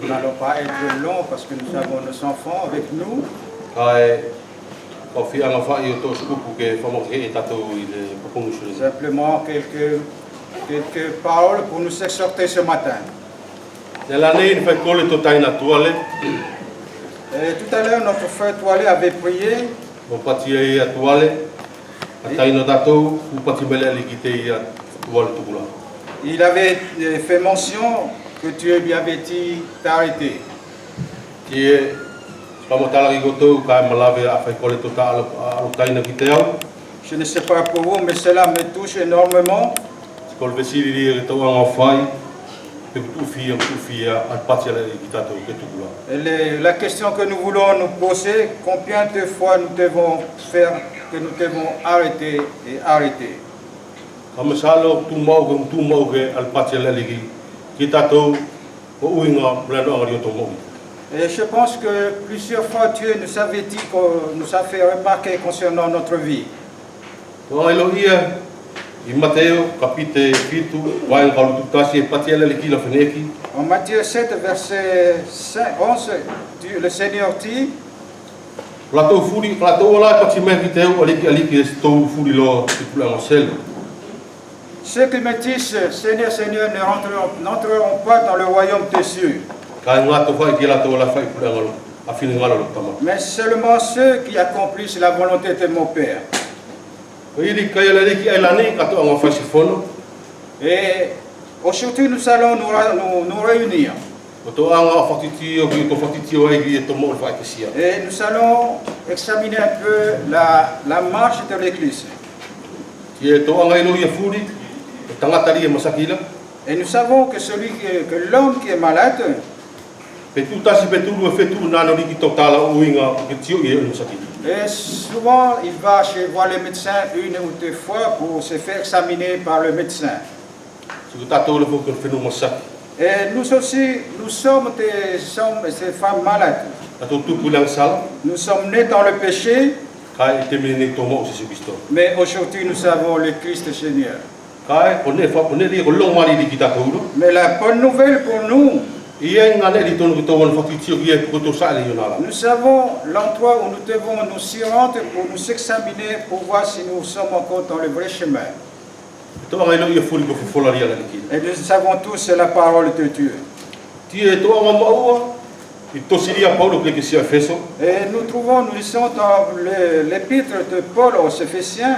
Nous n'allons pas être longs parce que nous avons nos enfants avec nous. Simplement quelques paroles pour nous exhorter ce matin. Et tout à l'heure, notre frère Toilé avait prié. Il avait fait mention que Dieu lui avait dit d'arrêter. Je ne sais pas pour vous, mais cela me touche énormément. Et la question que nous voulons nous poser, combien de fois nous devons faire que nous devons arrêter et arrêter. Et je pense que plusieurs fois Dieu nous avait dit, nous a fait remarquer concernant notre vie. En Matthieu 7, verset 11, le Seigneur dit: ceux qui me disent Seigneur, Seigneur n'entreront pas dans le royaume des cieux, mais seulement ceux qui accomplissent la volonté de mon Père. Et aujourd'hui nous allons nous réunir. Et nous allons examiner un peu la marche de l'Église. Et nous savons que l'homme qui est malade, et souvent il va voir le médecin une ou deux fois pour se faire examiner par le médecin. Et nous aussi, nous sommes des femmes malades. Nous sommes nés dans le péché, mais aujourd'hui nous avons le Christ Seigneur. Mais la bonne nouvelle pour nous, nous savons l'endroit où nous devons nous y rendre pour nous examiner, pour voir si nous sommes encore dans le vrai chemin. Et nous savons tous la parole de Dieu. Et nous lisons dans l'épître de Paul aux Éphésiens.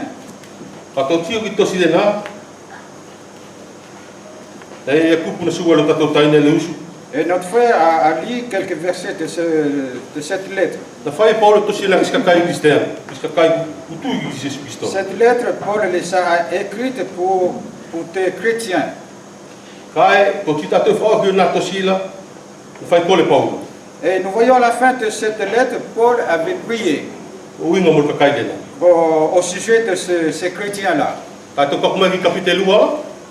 Et notre frère a lu quelques versets de cette lettre. Cette lettre, Paul les a écrites pour des chrétiens. Et nous voyons à la fin de cette lettre, Paul avait prié au sujet de ces chrétiens-là.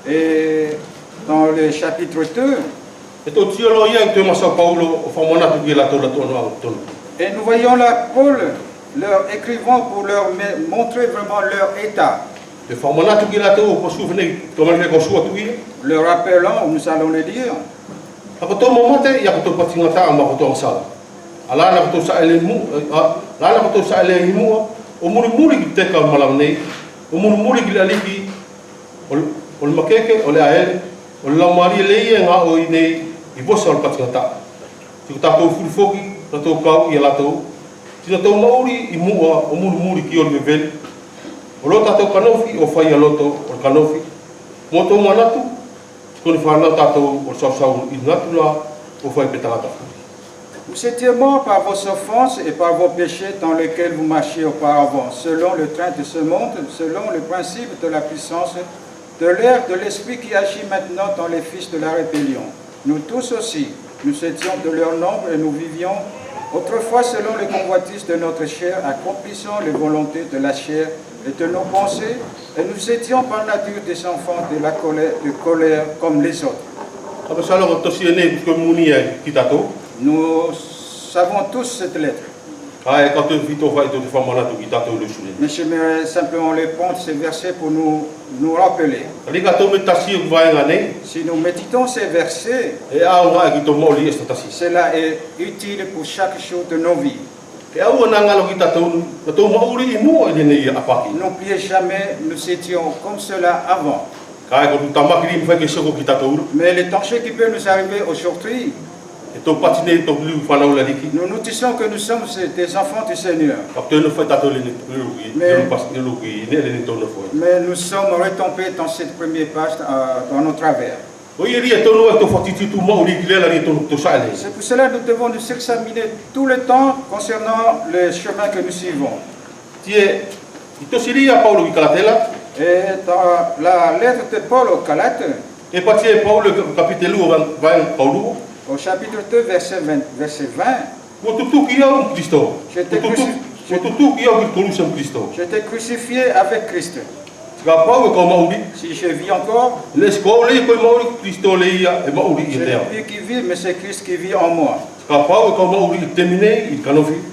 Et dans le chapitre 2, et nous voyons là Paul leur écrivant pour leur montrer vraiment leur état. Le rappelant, nous allons le lire. Vous étiez morts par vos offenses et par vos péchés dans lesquels vous marchiez auparavant, selon le train de ce monde, selon le principe de la puissance de l'air de l'esprit qui agit maintenant dans les fils de la rébellion. Nous tous aussi, nous étions de leur nombre et nous vivions autrefois selon les convoitises de notre chair, accomplissant les volontés de la chair et de nos pensées, et nous étions par nature des enfants de la colère comme les autres. Nous savons tous cette lettre. Mais j'aimerais simplement les prendre ces versets pour nous rappeler. Si nous méditons ces versets, cela est utile pour chaque jour de nos vies. N'oubliez jamais, nous étions comme cela avant. Mais les dangers qui peuvent nous arriver aujourd'hui, nous notifions que nous sommes des enfants du Seigneur. Mais nous sommes retombés dans cette première page, dans nos travers. C'est pour cela que nous devons nous examiner tout le temps concernant le chemin que nous suivons. Et dans la lettre de Paul aux Galates, au chapitre 2, verset 20, j'étais crucifié avec Christ. Si je vis encore, ce n'est plus qui vit, mais c'est Christ qui vit en moi.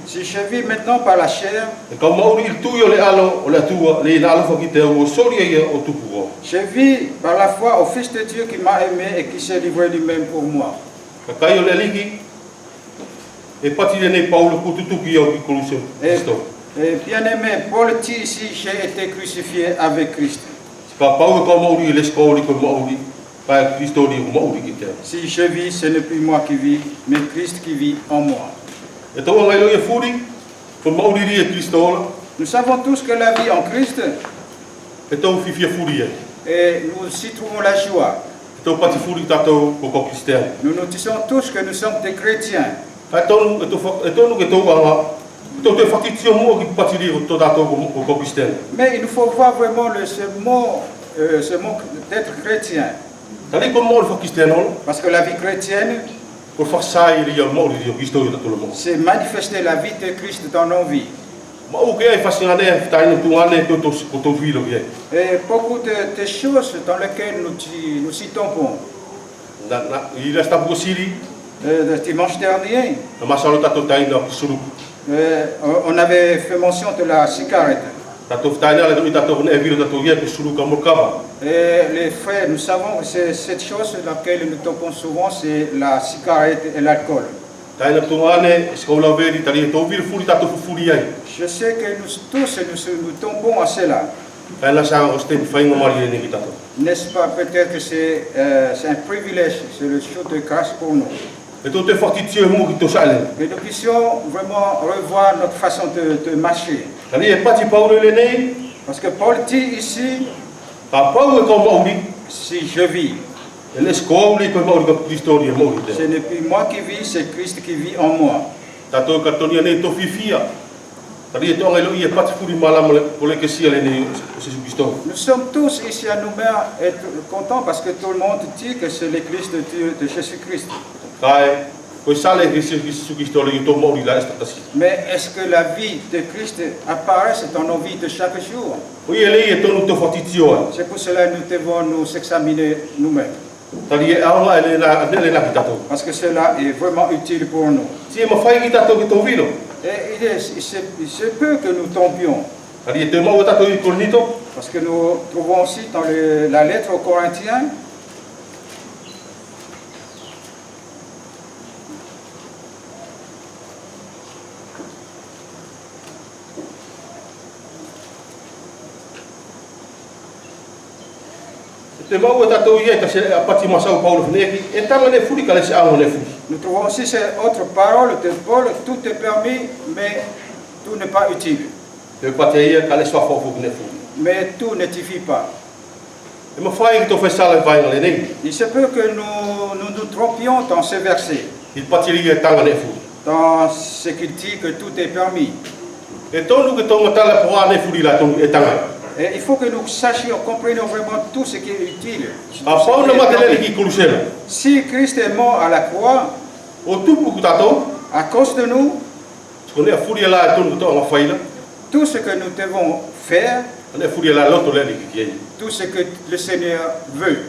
Si je vis maintenant par la chair, je vis par la foi au Fils de Dieu qui m'a aimé et qui s'est livré lui-même pour moi. Et bien aimé, Paul dit ici, j'ai été crucifié avec Christ. Si je vis, ce n'est plus moi qui vis, mais Christ qui vit en moi. Nous savons tous que la vie en Christ, et nous aussi trouvons la joie. Nous notifions tous que nous sommes des chrétiens. Mais il nous faut voir vraiment ce mot d'être chrétien. Parce que la vie chrétienne, c'est manifester la vie de Christ dans nos vies. Et beaucoup de choses dans lesquelles nous y tombons. Le dimanche dernier, on avait fait mention de la cigarette. Et les frères, nous savons que c'est cette chose dans laquelle nous tombons souvent, c'est la cigarette et l'alcool. Je sais que nous tous nous tombons à cela. N'est-ce pas? Peut-être que c'est un privilège, c'est le chose de grâce pour nous. Que nous puissions vraiment revoir notre façon de marcher. Parce que Paul dit ici, si je vis, ce n'est plus moi qui vis, c'est Christ qui vit en moi. Nous sommes tous ici à nous-mêmes être contents parce que tout le monde dit que c'est l'Église de Dieu, de Jésus-Christ. Mais est-ce que la vie de Christ apparaît dans nos vies de chaque jour? C'est pour cela que nous devons nous examiner nous-mêmes. Parce que cela est vraiment utile pour nous. Et il se peut que nous tombions. Parce que nous trouvons aussi dans la lettre aux Corinthiens, nous trouvons aussi cette autre parole de Paul, tout est permis, mais tout n'est pas utile. Mais tout n'édifie pas. Il se peut que nous trompions dans ce verset. Dans ce qu'il dit que tout est permis. Et il faut que nous sachions, comprenions vraiment tout ce qui est utile. Si Christ est mort à la croix, à cause de nous, tout ce que nous devons faire, tout ce que le Seigneur veut.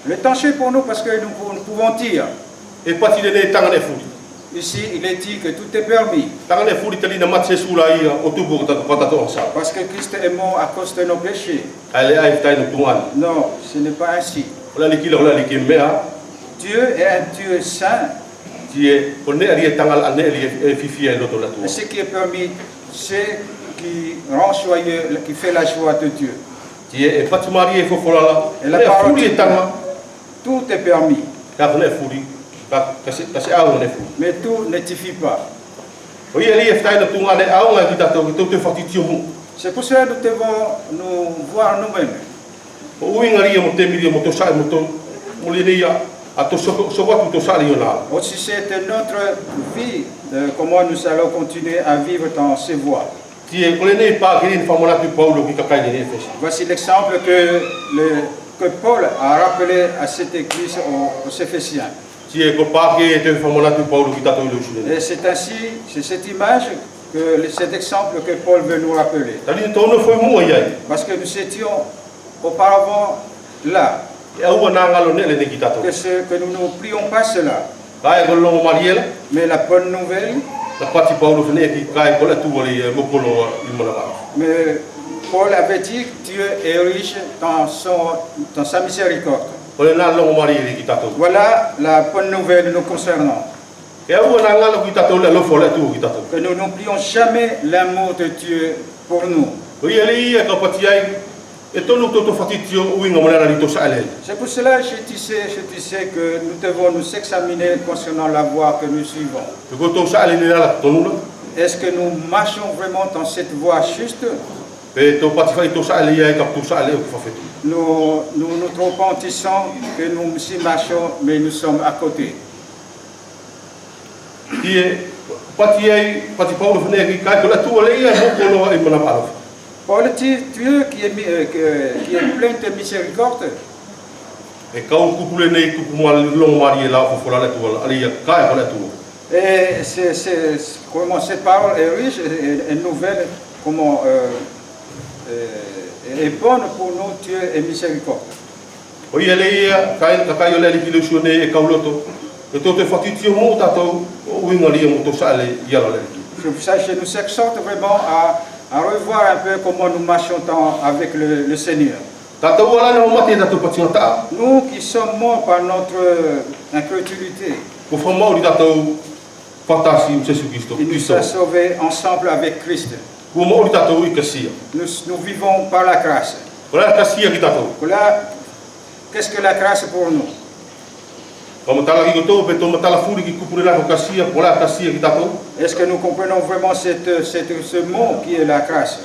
Le danger pour nous, parce que nous pouvons dire, Ici, il est dit que tout est permis. Tanga ne furi tali na matse sula ia o tu bo ta pata to sa. Parce que Christ est mort à cause de nos péchés. Ale ai tai no tuan. Non, ce n'est pas ainsi. Ola likila ola likimea. Dieu est un Dieu saint. Tieone ari tanga ane ali fifi e loto la Et tua. ce qui est permis, c'est qui rend joyeux, qui fait la joie de Dieu. Tie e patumari e fofolala. Et la E parole furi dit, tanga. tout est permis, Ka ne furi. Ka kasi au ne furi. mais tout n'édifie pas. Oi ali e tai no tunga le au nga kita to te fatitio mu. C'est pour cela que nous devons nous voir nous-mêmes. O uingari mo te miri mo to sa mo to mulinia a to so to sa liona. Aussi, c'est notre vie, comment nous allons continuer à vivre dans ces voies. Tie kole nei pa kirin famona tu Paulo ki ka kai ni Efes. Voici l'exemple que Paul a rappelé à cette église aux Éphésiens. Tie ko pa ke te famona tu Paulo ki ta to lo sule. Et c'est ainsi, c'est cette image, cet exemple que Paul veut nous rappeler. Tali to no foi mo ai. Parce que nous étions auparavant là, E au na ngalo ne le ne ki ta to. que nous ne prions pas cela. Kai ko lo mariela. Mais la bonne nouvelle, La pati Paulo fene ki kai ko la tu wali mo ko lo i mo na ba. mais Paul avait dit que Dieu est riche dans sa miséricorde. Kole na lo mariela ki ta to. Voilà la bonne nouvelle nous concernant. E au na ngalo ki ta to le lo fo le tu ki ta to. Que nous n'oublions jamais l'amour de Dieu pour nous. Oi ali e ka pati ai e tonu to fatitio uinga mo na to sa ale. C'est pour cela que je disais que nous devons nous examiner concernant la voie que nous suivons. Ko to sa ale ni la tonu la. Est-ce que nous marchons vraiment dans cette voie juste? Pe to pati fai to sa ale ai ka to sa ale ko fa fetu. Nous nous trompons que nous y marchons, mais nous sommes à côté. Tie pati Paulo fene ki kai ko la tu ale ia mo ko lo i mo na ba. Paul dit Dieu qui est plein de miséricorde. E kau kupule nei kupu mo long mari la fo fola le tu ali ia kai ko la tu. Et comment cette parole est riche et nouvelle, comment est bonne pour nous, Dieu est miséricorde. O ia le ia kai o le ki le sone e kau loto. E to te fatitio mo tatou o winga li mo to sa ale ia la le. C'est pour ça que je nous exhorte vraiment à revoir un peu comment nous marchons avec le Seigneur. Tatou ala no mate tatou patinga. Nous qui sommes morts par notre incrédulité, Ko fa mo ri tatou fatasi o Jesus Cristo. il nous a sauvés ensemble avec Christ. Ko mo ri tatou i kasia. Nous vivons par la grâce. Ola kasia ki tatou. Voilà, qu'est-ce que la grâce pour nous? Ko matala ki to pe to matala furi ki kupule la ko kasia, ola kasia ki tatou. Est-ce que nous comprenons vraiment ce mot qui est la grâce?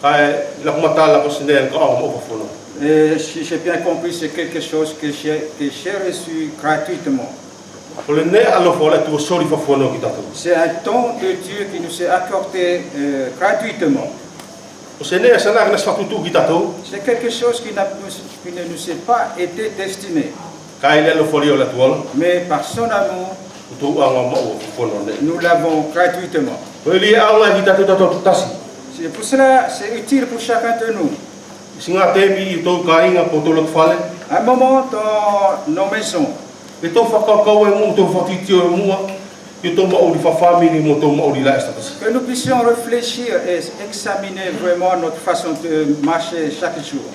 Kai la ko matala ko sene ko o mo fono. Et si j'ai bien compris, c'est quelque chose que j'ai reçu gratuitement. O le ne alo fo la tu sori fa fono ki tatou. C'est un don de Dieu qui nous est accordé gratuitement. O sene sana na sfatutu ki tatou. C'est quelque chose qui ne nous est pas été destiné. Kai le lo fo la tu ola. Mais par son amour, Tu anga mo fono ne. nous l'avons gratuitement. O li anga ki tatou tasi. C'est pour cela, c'est utile pour chacun de nous. Singa te mi to kainga po to lo fale. Un moment dans nos maisons, E to whakakau e mo to whakitio e mua, i to maori whawhamiri mo to maori la estatas. que nous puissions réfléchir et examiner vraiment notre façon de marcher chaque jour.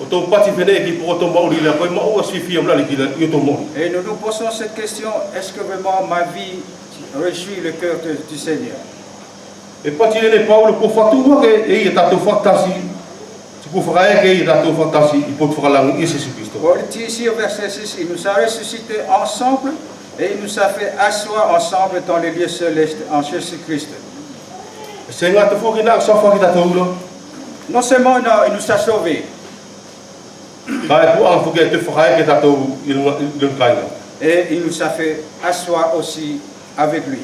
O to pati whene ki po to maori la, koe maua sifi am lali ki la, i to maori. Et nous nous posons cette question, est-ce que vraiment ma vie réjouit le cœur du Seigneur? E pati ene Paulo ko whatua ke e i tato whatasi, ti ko whakae ke i tato whatasi i po whakalangu i Jesus Christo. Paul dit ici au verset 6, il nous a ressuscités ensemble et il nous a fait asseoir ensemble dans les lieux célestes en Jésus-Christ. Se ngā te whoki nā safa ki tato ulo, Non seulement il nous a sauvés, ka e ku anga whoki te whakae ke tato i lunga kainga. et il nous a fait asseoir aussi avec lui.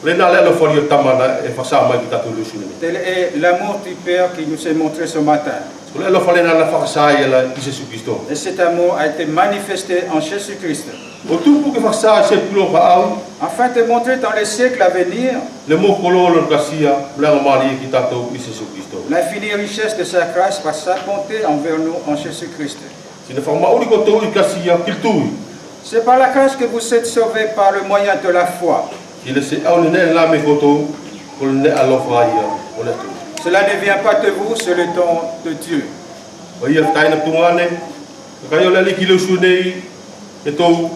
Le nā le alo whari o tamana e whasa mai ki tato ulo sunene. Tel est l'amour du Père qui nous est montré ce matin. Le alo whare nā na whakasa i ala i Jesus Christo. Et cet amour a été manifesté en Jésus-Christ, O tupu ke whakasa se pulo ka au, afin de montrer dans les siècles à venir le mo kololo kasia, blanga mari ki tato i Jesus Christo. l'infinie richesse de sa grâce par sa bonté envers nous en Jésus-Christ. Sina whamauri ko tau i kasia kiltui. C'est par la grâce que vous êtes sauvés par le moyen de la foi. Il se aunene la me koto pour ne alofraia on est. Cela ne vient pas de vous, c'est le don de Dieu. Ia taina tungane kai ole li kilo sunei e to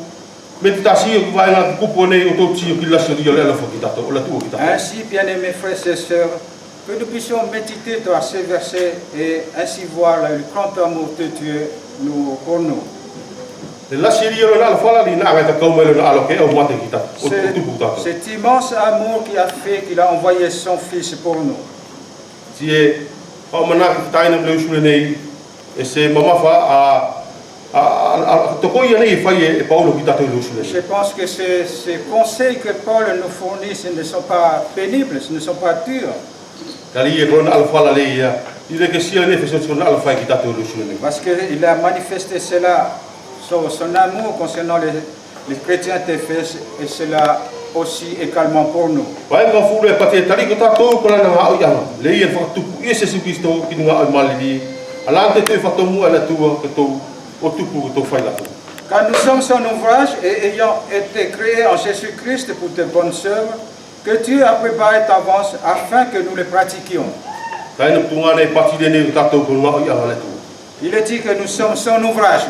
meditasi o vai na kupone o to tio kila sori ole la fokita to ole tu kita. Ainsi, bien-aimés frères et sœurs, que nous puissions méditer dans ces versets et ainsi voir le grand amour de Dieu pour nous. Cet immense amour qui a fait qu'il a envoyé son Fils pour nous. Je pense que ces conseils que Paul nous fournit, ce ne sont pas pénibles, ce ne sont pas durs. Parce qu'il a manifesté cela, son amour concernant les chrétiens d'Éphèse, et cela aussi également pour nous. Car nous sommes son ouvrage et ayant été créés en Jésus-Christ pour de bonnes œuvres, que Dieu a préparé d'avance afin que nous les pratiquions. Il est dit que nous sommes son ouvrage.